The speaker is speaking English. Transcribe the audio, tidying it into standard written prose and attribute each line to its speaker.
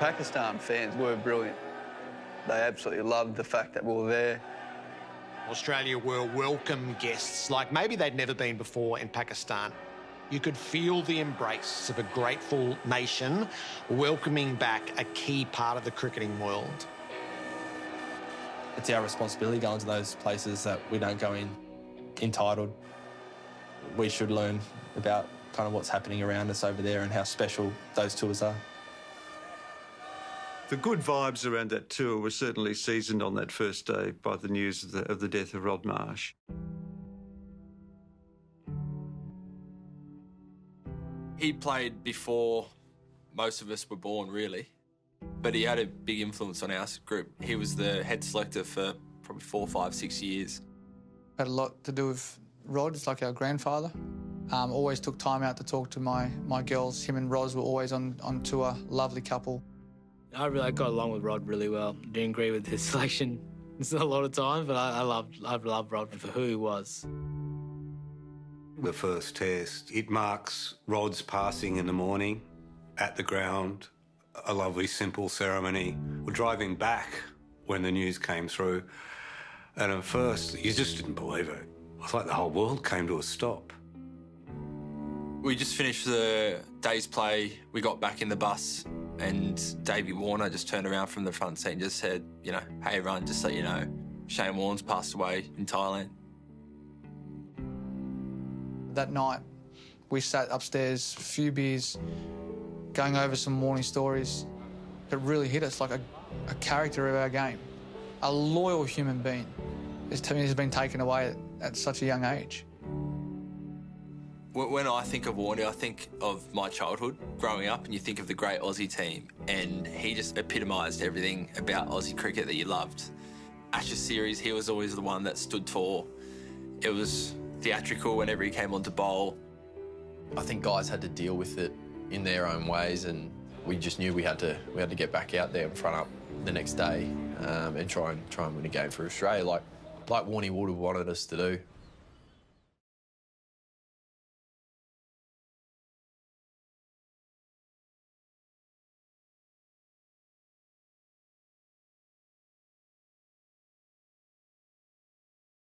Speaker 1: Pakistan fans were brilliant. They absolutely loved the fact that we were there.
Speaker 2: Australia were welcome guests, like maybe they'd never been before in Pakistan. You could feel the embrace of a grateful nation welcoming back a key part of the cricketing world.
Speaker 3: It's our responsibility going to those places that we don't go in entitled. We should learn about kind of what's happening around us over there and how special those tours are.
Speaker 4: The good vibes around that tour were certainly seasoned on that first day by the news of the death of Rod Marsh.
Speaker 3: He played before most of us were born, really, but he had a big influence on our group. He was the head selector for probably 4, 5, 6 years.
Speaker 5: Had a lot to do with Rod. It's like our grandfather. Always took time out to talk to my girls. Him and Roz were always on tour. Lovely couple.
Speaker 6: I got along with Rod really well. Didn't agree with his selection a lot of times, but I loved Rod for who he was.
Speaker 7: The first test, it marks Rod's passing in the morning at the ground, a lovely simple ceremony. We're driving back when the news came through, and at first you just didn't believe it. It was like the whole world came to a stop.
Speaker 3: We just finished the day's play, we got back in the bus, and Davey Warner just turned around from the front seat and just said, you know, hey everyone, just so you know, Shane Warne's passed away in Thailand.
Speaker 5: That night, we sat upstairs, a few beers, going over some Warney stories. It really hit us like a character of our game. A loyal human being has been taken away at such a young age.
Speaker 3: When I think of Warney, I think of my childhood growing up, and you think of the great Aussie team, and he just epitomised everything about Aussie cricket that you loved. Ashes series, he was always the one that stood tall. It was theatrical whenever he came on to bowl.
Speaker 8: I think guys had to deal with it in their own ways, and we just knew we had to get back out there and front up the next day and try and win a game for Australia, like Warney would have wanted us to do.